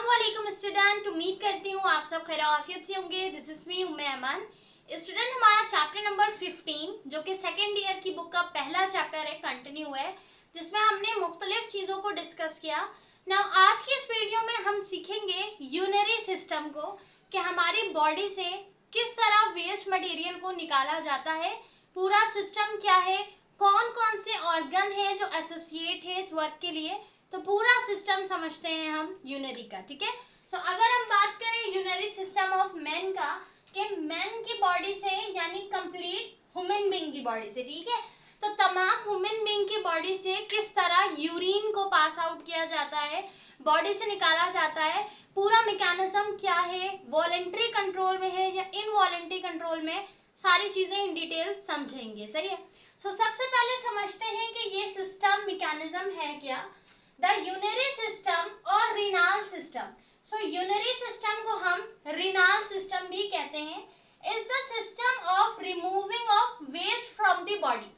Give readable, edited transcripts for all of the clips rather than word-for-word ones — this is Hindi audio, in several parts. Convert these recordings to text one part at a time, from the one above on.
अस्सलामुअलैकुम स्टूडेंट, उम्मीद करती हूँ आप सब खैर आफियत से होंगे। This is me Umme Aman. Student, हमारा चैप्टर नंबर 15 जो कि सेकेंड ईयर की बुक का पहला चैप्टर है, कंटिन्यू है, जिसमें हमने मुख्तलिफ चीज़ों को डिस्कस किया। ना आज की इस वीडियो में हम सीखेंगे यूनरी सिस्टम को, कि हमारी बॉडी से किस तरह वेस्ट मटेरियल को निकाला जाता है, पूरा सिस्टम क्या है, कौन कौन से ऑर्गन है जो एसोसिएट है इस वर्क के लिए। तो पूरा सिस्टम समझते हैं हम यूनरी का, ठीक है। सो अगर हम बात करें यूनरी सिस्टम ऑफ मैन का, कि मैन की बॉडी से यानी कंप्लीट ह्यूमन बीइंग की बॉडी से, ठीक है, तो तमाम ह्यूमन बीइंग की बॉडी से किस तरह यूरिन को पास आउट किया जाता है, बॉडी से निकाला जाता है, पूरा मैकेनिज्म क्या है, वॉलंटरी कंट्रोल में है या इनवॉलंटरी कंट्रोल में, सारी चीजें इन डिटेल समझेंगे। सही है। सो सबसे पहले समझते हैं कि ये सिस्टम मैकेनिज्म है क्या। द यूनरी सिस्टम और renal system. So urinary system को हम रीनाल सिस्टम भी कहते हैं। Is the system of removing of waste from the body.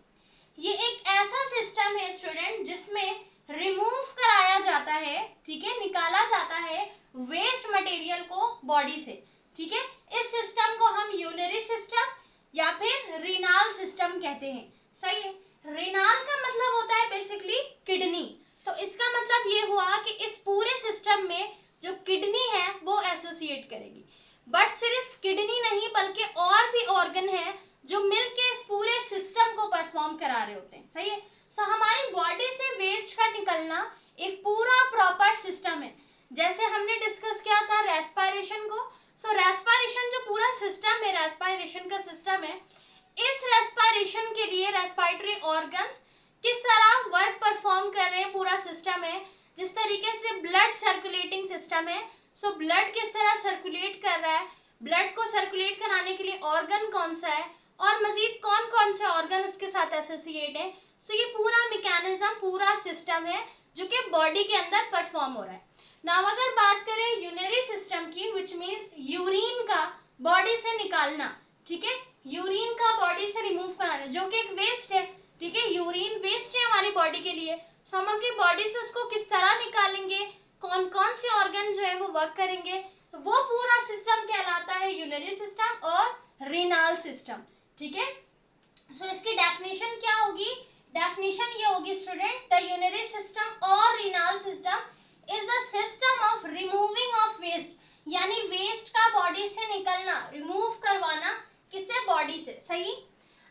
ये एक ऐसा सिस्टम है स्टूडेंट जिसमें रिमूव कराया जाता है, ठीक है, निकाला जाता है वेस्ट मटेरियल को बॉडी से, ठीक है। इस सिस्टम को हम यूनरी सिस्टम या फिर रीनाल सिस्टम कहते हैं। सही है। रीनाल का मतलब होता है बेसिकली किडनी। तो इसका मतलब ये हुआ कि इस पूरे सिस्टम में जो किडनी है वो एसोसिएट करेगी। बट सिर्फ किडनी नहीं बल्कि और भी ऑर्गन है जो मिलके इस पूरे सिस्टम को परफॉर्म करा रहे होते हैं। सही है। सो हमारी बॉडी से वेस्ट का निकलना एक पूरा प्रॉपर सिस्टम है। जैसे हमने डिस्कस किया था रेस्पिरेशन को। सो रेस्पिरेशन जो पूरा सिस्टम है, रेस्पिरेशन का सिस्टम है, इस रेस्पिरेशन के लिए रेस्पिरेटरी ऑर्गन्स किस तरह वर्क परफॉर्म कर रहे हैं, पूरा सिस्टम है। जिस तरीके से ब्लड सर्कुलेटिंग सिस्टम है, सो ब्लड किस तरह सर्कुलेट कर रहा है, ब्लड को सर्कुलेट कराने के लिए ऑर्गन कौन सा है और मजीद कौन कौन से ऑर्गन उसके साथ एसोसिएट है। सो ये पूरा मैकेनिज्म, पूरा सिस्टम है जो कि बॉडी के अंदर परफॉर्म हो रहा है। नाउ अगर बात करें यूनरी सिस्टम की, विच मीन्स यूरिन का बॉडी से निकालना, ठीक है, यूरिन का बॉडी से रिमूव कराना, जो कि एक वेस्ट है, ठीक है, यूरिन वेस्ट है हमारी बॉडी के लिए। सो हम अपनी बॉडी से उसको किस तरह निकालेंगे, कौन कौन से ऑर्गन जो है वो वर्क करेंगे, तो वो पूरा सिस्टम कहलाता है यूनरी सिस्टम और रीनाल सिस्टम, ठीक है। सो इसकी डेफिनेशन क्या होगी? डेफिनेशन ये होगी स्टूडेंट, द यूनरी सिस्टम और renal system is the system of removing of waste, यानी वेस्ट का बॉडी से निकलना, रिमूव करवाना, किससे? बॉडी से। सही।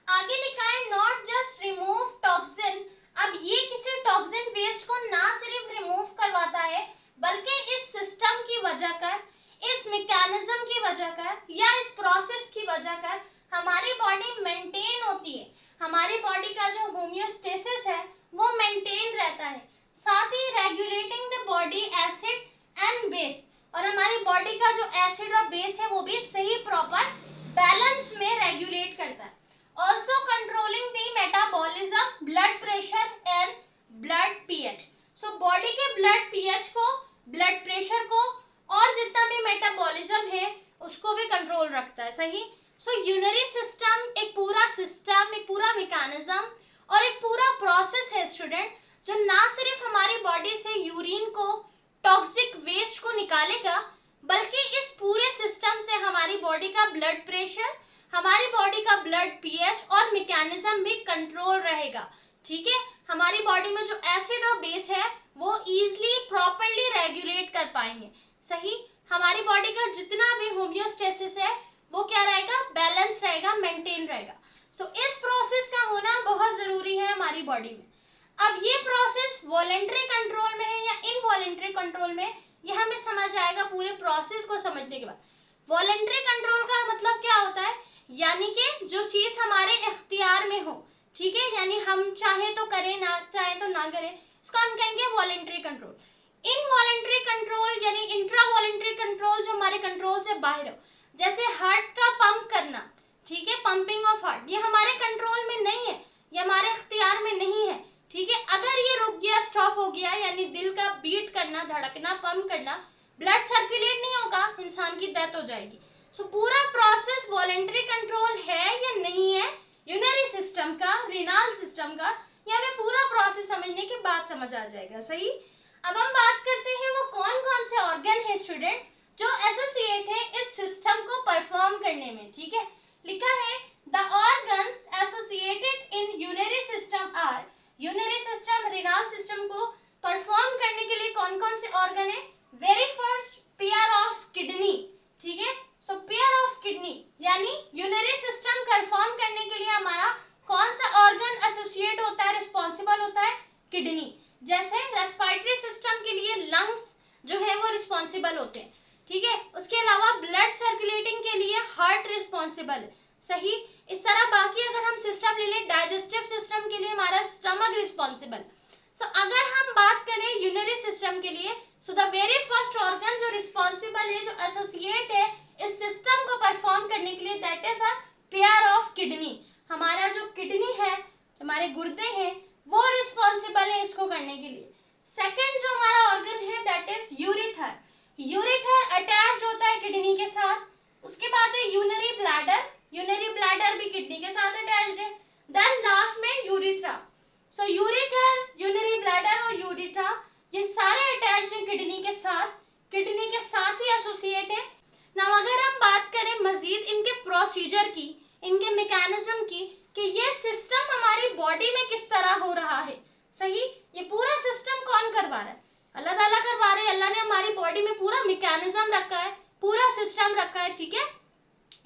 आगे लिखा है नॉट जस्ट रिमूव टॉक्सिन। अब ये किसी टॉक्सिन वेस्ट को ना सिर्फ रिमूव करवाता है बल्कि इस सिस्टम की वजह कर, इस मैकेनिज्म की वजह कर या इस प्रोसेस की वजह कर हमारी बॉडी मेंटेन होती है। हमारी बॉडी का जो होम्योस्टेसिस है वो मेंटेन रहता है, साथ ही regulating the body acid and base, और हमारी बॉडी का जो एसिड और बेस है वो भी सही प्रॉपर बैलेंस में रेगुलेट करता है। Also controlling the metabolism, blood pressure and blood pH. So body के blood pH को, blood pressure को और जितना भी मेटाबॉलिज्म है उसको भी कंट्रोल रखता है। सही। सो यूनरी सिस्टम एक पूरा सिस्टम, एक पूरा मैकेनिज्म और एक पूरा प्रोसेस है स्टूडेंट, जो ना सिर्फ हमारी बॉडी से यूरिन को, टॉक्सिक वेस्ट को निकालेगा, बल्कि इस पूरे सिस्टम से हमारी बॉडी का ब्लड प्रेशर, हमारी बॉडी का ब्लड पीएच और मैकेनिज्म भी कंट्रोल रहेगा, ठीक है। हमारी बॉडी में जो एसिड और बेस है वो इजीली प्रॉपर्ली रेगुलेट कर पाएंगे। सही। हमारी बॉडी का जितना भी होम्योस्टेसिस है वो क्या रहेगा? बैलेंस रहेगा, मेंटेन रहेगा। सो इस प्रोसेस का होना बहुत जरूरी है हमारी बॉडी में। अब ये प्रोसेस वॉलंटरी कंट्रोल में है या इनवॉलंटरी कंट्रोल में, ये हमें समझ आएगा पूरे प्रोसेस को समझने के बाद। वॉलंटरी कंट्रोल का मतलब क्या होता है? यानी कि जो चीज हमारे इख्तियार में हो, ठीक है, यानी हम चाहे तो करें, ना चाहे तो ना करें, इसको हम कहेंगे वॉलंटरी कंट्रोल। इनवॉलंटरी कंट्रोल यानी इंट्रा वॉलंटरी कंट्रोल, जो हमारे कंट्रोल से बाहर हो, जैसे हार्ट का पंप करना, ठीक है, पंपिंग ऑफ हार्ट, ये हमारे कंट्रोल में नहीं है, ये हमारे इख्तियार में नहीं है, ठीक है। अगर ये रुक गया, स्टॉप हो गया, यानी दिल का बीट करना, धड़कना, पंप करना, ब्लड सर्कुलेट नहीं होगा, इंसान की डेथ हो जाएगी। सो पूरा प्रोसेस वॉलंटरी कंट्रोल है या नहीं है यूनरी सिस्टम का, रीनाल सिस्टम का, ये हमें पूरा प्रोसेस समझने के बाद समझ आ जाएगा। सही। अब हम बात करते हैं वो कौन कौन से ऑर्गन हैं स्टूडेंट जो एसोसिएट है इस सिस्टम को परफॉर्म करने में, ठीक है। लिखा है the organs associated in urinary system are, urinary system renal system को परफॉर्म करने के लिए कौन कौन से ऑर्गन है। Very first pair of kidney, ठीक है। सो पेयर ऑफ किडनी यानी यूरिनरी सिस्टम परफॉर्म करने के लिए हमारा कौन सा ऑर्गन एसोसिएट होता है, रिस्पॉन्सिबल होता है, किडनी। जैसे रेस्पिरेटरी सिस्टम के लिए लंग्स जो है वो रिस्पॉन्सिबल होते हैं, ठीक है। उसके अलावा ब्लड सर्कुलेटिंग के लिए हार्ट रिस्पॉन्सिबल है, सही। इस तरह बाकी अगर हम सिस्टम ले लें, डाइजेस्टिव सिस्टम के लिए हमारा स्टमक रिस्पॉन्सिबल। सो अगर हम बात करें यूरिनरी सिस्टम के लिए, so the very first organ जो रिस्पॉन्सिबल है, जो एसोसिएट है इस सिस्टम को परफॉर्म करने के लिए, that is a pair of kidney. हमारा जो किडनी है, हमारे गुर्दे हैं, वो रिस्पॉन्सिबल है इसको करने के लिए। सेकेंड जो हमारा ऑर्गन है that is urethral. Urethral attached होता है किडनी के साथ। उसके बाद है यूरिनरी ब्लैडर, यूरिनरी ब्लैडर भी किडनी के साथ अटैच्ड है। देन लास्ट में यूरिथ्रा। सो यूरिथर, यूरिनरी ब्लैडर और यूरिथ्रा ये सारे अटैच्ड हैं किडनी के साथ, किडनी के साथ ही एसोसिएट है। नाउ अगर हम बात करें मजीद इनके प्रोसीजर की, इनके मैकेनिज्म की, कि ये सिस्टम हमारी बॉडी में किस तरह हो रहा है, सही। ये पूरा सिस्टम कौन करवा रहा है, अल्लाह ताला करवा रहे हैं। अल्लाह ने हमारी बॉडी में पूरा मैकेनिज्म रखा है, पूरा सिस्टम रखा है, ठीक है।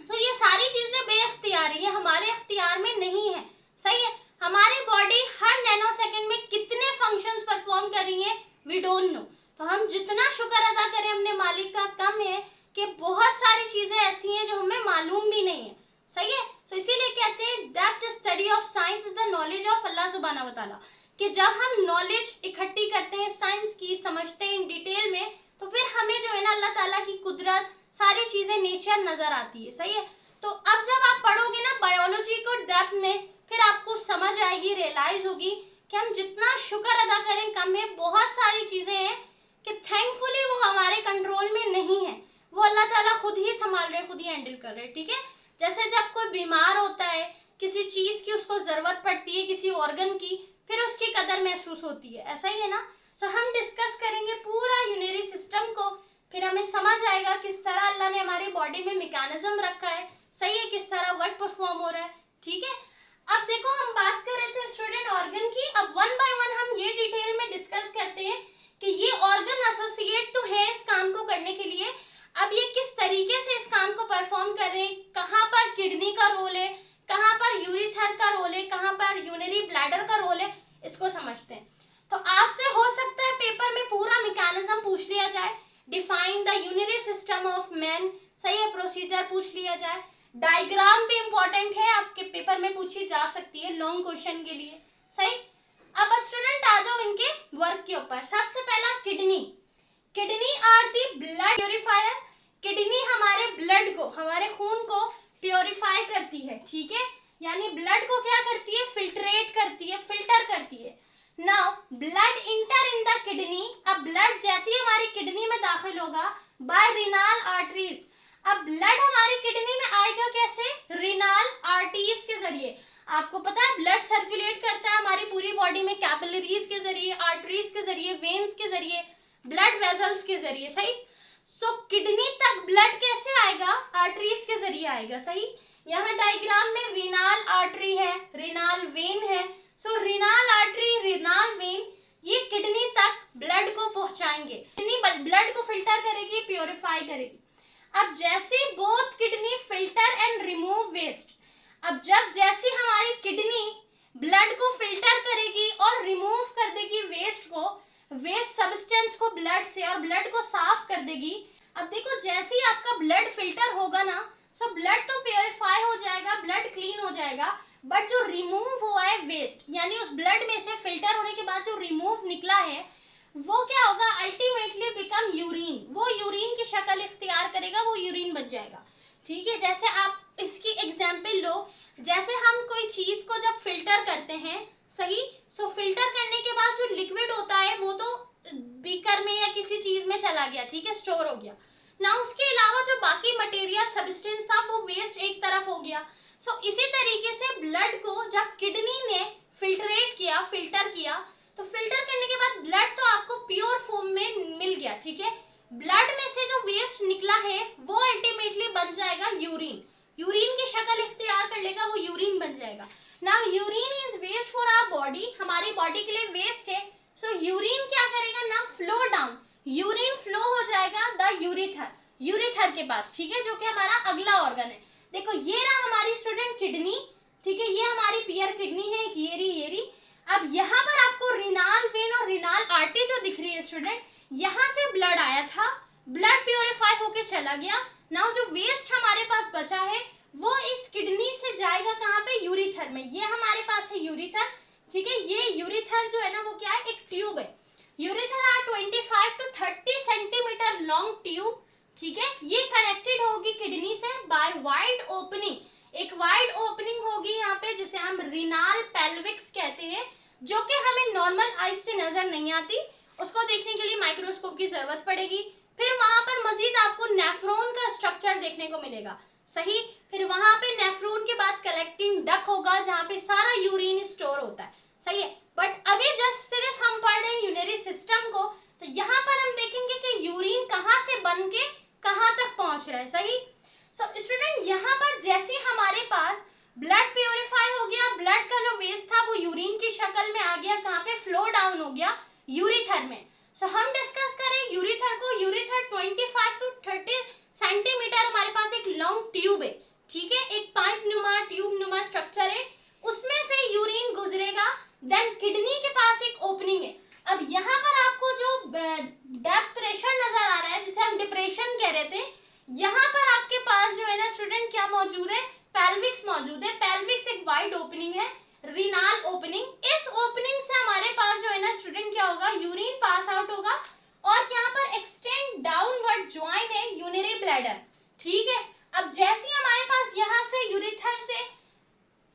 सो ये सारी चीजें बेइख्तियारी है, हमारे इख्तियार में नहीं है, सही है। हमारी बॉडी हर नैनो सेकंड में कितने फंक्शंस परफॉर्म कर रही है वी डोंट नो। तो हम जितना शुक्र अदा करें अपने मालिक का कम है कि बहुत सारी चीजें ऐसी हैं जो हमें मालूम भी नहीं है, सही है। तो इसीलिए कहते हैं depth study of science is the knowledge of अल्लाह सुब्हानहू व तआला, कि जब हम नॉलेज इकट्ठी करते हैं साइंस की, समझते हैं इन डिटेल में, तो फिर हमें जो है ना अल्लाह ताला की कुदरत, सारी चीजें नेचर नजर आती है, सही है। तो अब जब आप पढ़ोगे ना बायोलॉजी को डेप्थ में, फिर आपको समझ आएगी, रियलाइज होगी कि हम जितना शुक्र अदा करें कम है। बहुत सारी चीजें हैं कि थैंकफुली वो हमारे कंट्रोल में नहीं है, वो अल्लाह ताला खुद ही संभाल रहे, खुद ही हैंडल कर रहे, ठीक है। जैसे जब कोई बीमार होता है, किसी चीज की उसको जरूरत पड़ती है, किसी ऑर्गन की, फिर उसकी कदर महसूस होती है, ऐसा ही है ना। सो हम डिस्कस करेंगे पूरा यूरिनरी सिस्टम को, फिर हमें समझ आएगा किस तरह अल्लाह ने हमारी बॉडी में मैकेनिज्म रखा है, सही है, किस तरह वर्क परफॉर्म हो रहा है, ठीक है। अब देखो हम बात कर रहे थे स्टूडेंट ऑर्गन की, अब वन बाय वन हम ये डिटेल में डिस्कस करते हैं कि ये ऑर्गन एसोसिएट तो है इस काम को करने के लिए, अब ये किस तरीके से इस काम को परफॉर्म कर रहे हैं, कहाँ पर किडनी का रोल है, कहाँ पर यूरिथर का रोल है, कहाँ पर यूरिनरी ब्लैडर का रोल है, इसको समझते हैं। तो आपसे हो सकता है पेपर में पूरा मैकेनिज्म पूछ लिया जाए, define the urinary system of man, सही है, प्रोसीजर पूछ लिया जाए, डायग्राम भी इंपॉर्टेंट है, आपके पेपर में पूछी जा सकती है लॉन्ग क्वेश्चन के लिए, सही। अब स्टूडेंट आ जाओ इनके वर्क के ऊपर। सबसे पहला kidney, kidney are the blood purifier. Kidney हमारे ब्लड को, हमारे खून को प्योरीफाई करती है, ठीक है, यानी ब्लड को क्या करती है, फिल्ट्रेट करती है, फिल्टर करती है। Now blood inter in the kidney, अब ब्लड जैसे ही हमारी किडनी में दाखिल होगा बाय रीनाल आर्टरीज, अब ब्लड हमारी किडनी में आएगा कैसे, रीनाल आर्टरीज के जरिए। आपको पता है ब्लड सर्कुलेट करता है हमारी पूरी बॉडी में कैपिलरीज के जरिए, आर्टरीज के जरिए, वेन्स के जरिए, ब्लड वेसल्स के जरिए, सही। सो किडनी तक ब्लड कैसे आएगा, आर्टरीज के जरिए आएगा, सही। यहाँ डायग्राम में रीनाल आर्टरी है, रीनाल वेन है। So renal artery, renal vein ये किडनी तक ब्लड को पहुंचाएंगे, किडनी ब्लड को फिल्टर करेगी, प्योरीफाई करेगी। अब जैसे both kidney filter and remove waste, अब जब जैसे हमारी किडनी ब्लड को फिल्टर करेगी और रिमूव कर देगी वेस्ट को, वेस्ट सब्सटेंस को ब्लड से, और ब्लड को साफ कर देगी। अब देखो जैसे ही आपका ब्लड फिल्टर होगा ना, सो ब्लड तो प्योरीफाई हो जाएगा, ब्लड क्लीन हो जाएगा, बट जो रिमूव हुआ है वेस्ट, यानी उस ब्लड में से फिल्टर होने के बाद जो रिमूव निकला है वो क्या होगा, अल्टीमेटली बिकम यूरिन, वो यूरिन की शक्ल इख्तियार करेगा, वो यूरिन बन जाएगा, ठीक है। जैसे आप इसकी एग्जाम्पल लो, जैसे हम कोई चीज को जब फिल्टर करते हैं, सही, सो फिल्टर करने के बाद जो लिक्विड होता है वो तो बीकर में या किसी चीज में चला गया, ठीक है, स्टोर हो गया ना, उसके अलावा जो बाकी मटेरियल सब्सटेंस था वो वेस्ट एक तरफ हो गया। सो इसी तरीके से ब्लड को जब किडनी ने फिल्ट्रेट किया, फिल्टर किया, तो फिल्टर करने के बाद ब्लड तो आपको प्योर फॉर्म में मिल गया, ठीक है, ब्लड में से जो वेस्ट निकला है वो अल्टीमेटली बन जाएगा यूरिन, यूरिन की शक्ल इख्तियार कर लेगा, वो यूरिन बन जाएगा। Now urine is waste for our body, हमारी बॉडी के लिए वेस्ट है। सो यूरिन क्या करेगा ना, फ्लो डाउन, यूरिन फ्लो हो जाएगा द यूरिथर, यूरिथर के पास, ठीक है, जो कि हमारा अगला ऑर्गन है। देखो ये रहा हमारी स्टूडेंट किडनी, ठीक है, ये हमारी पियर किडनी है, एक ये रही। अब यहाँ पर आपको रिनाल वेन और रिनाल आर्टरी जो दिख रही है स्टूडेंट, यहाँ से ब्लड आया था, ब्लड प्योरीफाई होके चला गया। नाउ जो वेस्ट हमारे पास बचा है वो इस किडनी से जाएगा कहाँ पे, यूरिथर में। ये हमारे पास है यूरिथर, ठीक है, ये यूरिथर जो है ना वो क्या है, एक ट्यूब है। Ureter are 25 to 30 centimetre long tube, ठीक है, ये कनेक्टेड होगी किडनी से बाय वाइड ओपनिंग, एक वाइड ओपनिंग होगी यहाँ पे जिसे हम रिनाल पेल्विक्स कहते हैं, जो कि हमें नॉर्मल आइज से नजर नहीं आती, उसको देखने के लिए माइक्रोस्कोप की जरूरत पड़ेगी। फिर वहां पर मजीद आपको नेफ्रॉन का स्ट्रक्चर देखने को मिलेगा, सही। फिर वहां पे नेफ्रॉन के बाद कलेक्टिंग डक होगा जहाँ पे सारा यूरिन स्टोर होता है, सही है। बट अभी जस्ट सिर्फ हम पढ़ रहे हैं यूरिनरी सिस्टम को, तो यहाँ पर हम देखेंगे कि यूरिन कहाँ से बन के कहाँ तक पहुंच रहा है, सही। सो स्टूडेंट यहाँ पर जैसे हमारे पास ब्लड प्योरीफाई हो गया, ब्लड का जो वेस्ट था वो यूरिन की शक्ल में आ गया, कहाँ पे, फ्लो डाउन हो गया यूरिथर में। सो हम डिस्कस करें यूरिथर को, यूरिथर 25 to 30 सेंटीमीटर हमारे पास एक लॉन्ग ट्यूब है, ठीक है, एक पाइप नुमा ट्यूब नुमा स्ट्रक्चर है, उसमें से यूरिन गुजरेगा, देन किडनी के पास एक ओपनिंग है। अब यहाँ पर आपको जो डेप्थ प्रेशर नजर आ रहा है जिसे हम डिप्रेशन कह रहे थे, यहाँ पर आपके पास जो है ना स्टूडेंट क्या मौजूद है, पेल्विक्स मौजूद है। पेल्विक्स एक वाइड ओपनिंग है, रिनाल ओपनिंग, इस ओपनिंग से हमारे पास जो है ना स्टूडेंट क्या होगा, यूरिन पास आउट होगा, और यहाँ पर एक्सटेंड डाउनवर्ड ज्वाइन है यूरिनरी ब्लैडर, ठीक है। अब जैसे हमारे पास यहाँ से यूरिथर से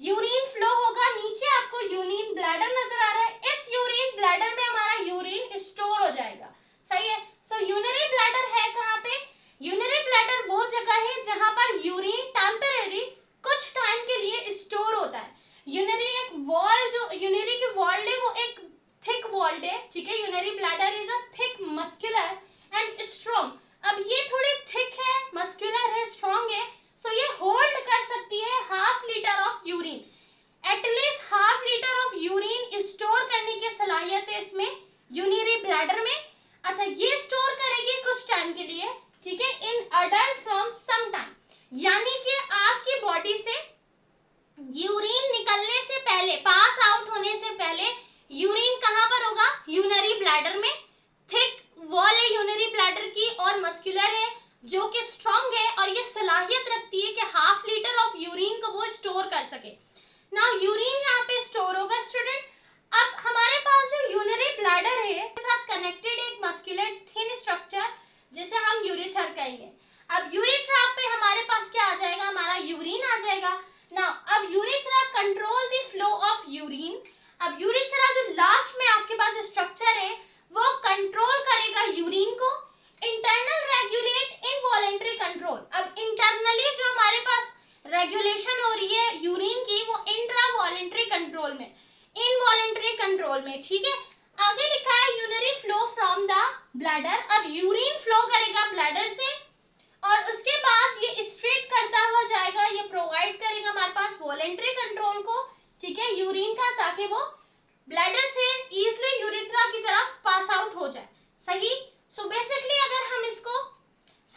यूरिन फ्लो होगा, नीचे आपको यूरिन ब्लैडर नजर आ रहा है, इस यूरिन ब्लैडर में हमारा यूरिन स्टोर हो जाएगा, सही है। सो यूरिनरी ब्लैडर है कहाँ पे, यूरिनरी ब्लैडर वो जगह है जहां पर यूरिन टेम्परेरी कुछ टाइम के लिए स्टोर होता है। यूरिनरी एक वॉल, जो यूरिनरी की वॉल है वो एक थिक वॉल्ड है, ठीक है, urinary bladder is a thick muscular and strong. अब ये थोड़ी थिक है, मस्कुलर है, स्ट्रॉन्ग है, सो ये होल्ड कर सकती है half litre of urine, at least half litre of urine store करने की सलाहियत है इसमें यूरिनरी ब्लैडर में। अच्छा, ये स्टोर करेगी कुछ टाइम के लिए, ठीक है, in adult from some time, यानी कि आपकी बॉडी से यूरिन निकलने से पहले, पास आउट होने से पहले यूरिन कहां पर होगा, यूरिनरी ब्लैडर में। थिक वॉल है यूरिनरी ब्लैडर की और मस्कुलर है, जो कि स्ट्रॉन्ग है और ये सलाहियत रखती है कि हाफ लीटर ऑफ यूरिन को वो स्टोर कर सके। नाउ यूरिन यहाँ पे स्टोर होगा स्टूडेंट। अब हमारे पास जो यूरिनरी ब्लैडर है इसके साथ कनेक्टेड एक मस्कुलर थिन स्ट्रक्चर जिसे हम यूरिथर कहेंगे। अब यूरिथ्रा पे हमारे पास क्या आ जाएगा, हमारा यूरिन आ जाएगा। नाउ अब urethra control the flow of urine. अब यूरिथ्रा जो लास्ट में आपके पास स्ट्रक्चर है वो कंट्रोल करेगा यूरिन को। Internal regulate involuntary control. अब इंटरनली जो हमारे पास रेगुलेशन हो रही है यूरिन की वो इंट्रावॉलेंटरी कंट्रोल में, इनवॉलेंटरी कंट्रोल में, ठीक है। आगे लिखा है urinary flow from the bladder. अब यूरिन फ्लो करेगा ब्लैडर से और उसके बाद ये स्ट्रेट करता हुआ जाएगा, ये प्रोवाइड करेगा हमारे पास वॉलेंटरी कंट्रोल को, ठीक है, यूरिन का, ताकि वो ब्लैडर से इजीली यूरिथ्रा की तरफ पास आउट हो जाए, सही। सो बेसिकली अगर हम इसको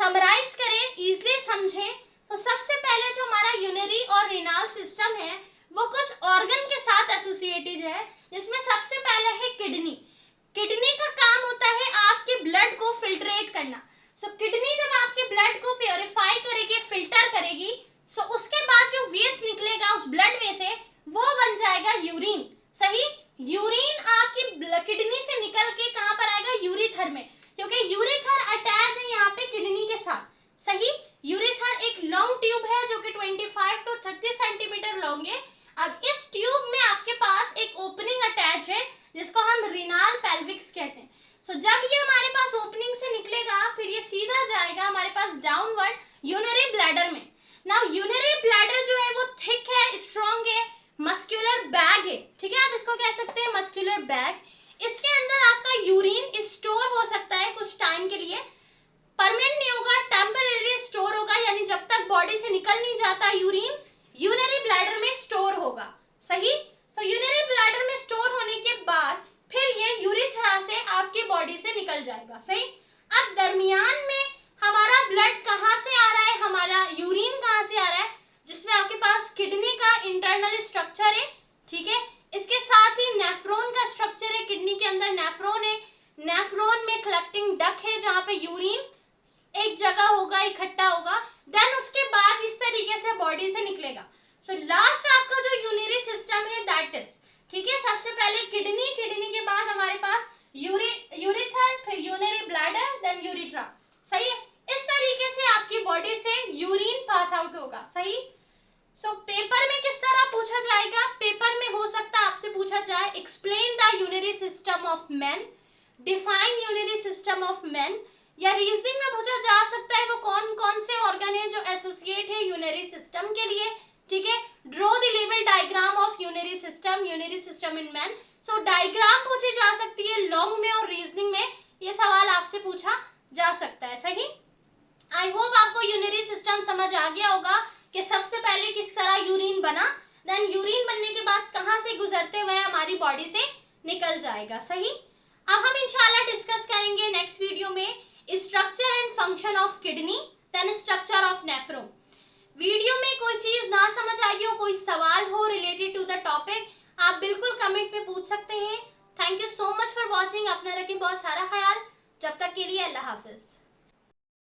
समराइज करें, इजीली समझें, तो सबसे पहले जो हमारा यूरिनरी और रिनाल सिस्टम है वो कुछ ऑर्गन के साथ एसोसिएटेड है, जिसमें सबसे पहले है किडनी। किडनी का काम होता है आपके ब्लड को फिल्ट्रेट करना। सो किडनी जब आपके ब्लड को प्योरीफाई करेगी, फिल्टर करेगी, सो उसके बाद जो वेस्ट निकलेगा उस ब्लड में से वो बन जाएगा यूरिन, सही। यूरिन आपकी किडनी से निकल के कहां पर आएगा, यूरिथर में, क्योंकि यूरिथर अटैच है यहाँ पे किडनी के साथ, सही। यूरिथर एक लॉन्ग ट्यूब है जो कि 25 to 30 सेंटीमीटर लॉन्ग है। अब इस ट्यूब में आपके पास एक ओपनिंग अटैच है जिसको हम रिनाल पेल्विक्स कहते हैं। सो जब ये हमारे पास ओपनिंग से निकलेगा फिर निकल नहीं जाता यूरिन, यूरिनरी ब्लैडर में स्टोर होगा। सही। सो यूरिनरी ब्लैडर में स्टोर होने के बाद फिर ये यूरिथ्रा से आपकी बॉडी से निकल जाएगा। सही। अब दरमियान में हमारा ब्लड कहाँ से आ रहा है, हमारा यूरिन कहाँ से आ रहा है, जिसमें आपके पास किडनी का इंटरनल स्ट्रक्चर है, ठीक है। इसके साथ ही नेफ्रॉन का स्ट्रक्चर है, किडनी के अंदर नेफ्रॉन है, नेफ्रॉन में कलेक्टिंग डक्ट है जहाँ पे यूरिन एक जगह होगा, इकट्ठा होगा, देन उसके बाद इस तरीके से बॉडी से निकलेगा। सो लास्ट आपका जो यूरिनरी सिस्टम है दैट इज, ठीक है, सबसे पहले किडनी, किडनी के बाद हमारे पास यूरिथर, फिर यूरिनरी ब्लैडर, देन यूरिथ्रा। सही है। इस तरीके से आपकी बॉडी से यूरिन पास आउट होगा। सही। सो पेपर में किस तरह पूछा जाएगा, पेपर में हो सकता है आपसे पूछा जाए explain the urinary system of man, define urinary system of man, या रीजनिंग में पूछा जा सकता है वो कौन कौन से ऑर्गन है जो एसोसिएट है यूरिनरी सिस्टम के लिए, ठीक है। Draw the level diagram of urinary system in man. So diagram पूछी जा सकती है लॉन्ग में और रीजनिंग में, ये सवाल आपसे पूछा जा सकता है। सही। आई होप आपको यूरिनरी सिस्टम समझ आ गया होगा कि सबसे पहले किस तरह यूरिन बना, देन यूरिन बनने के बाद कहां से गुजरते हुए हमारी बॉडी से निकल जाएगा। सही। अब हम इंशाल्लाह डिस्कस करेंगे नेक्स्ट वीडियो में structure and function of kidney, then structure of nephron. Video में कोई चीज ना समझ आई हो, कोई सवाल हो रिलेटेड टू द टॉपिक, आप बिल्कुल कमेंट में पूछ सकते हैं। Thank you so much for watching. अपना रखें बहुत सारा ख्याल। जब तक के लिए अल्लाह हाफिज।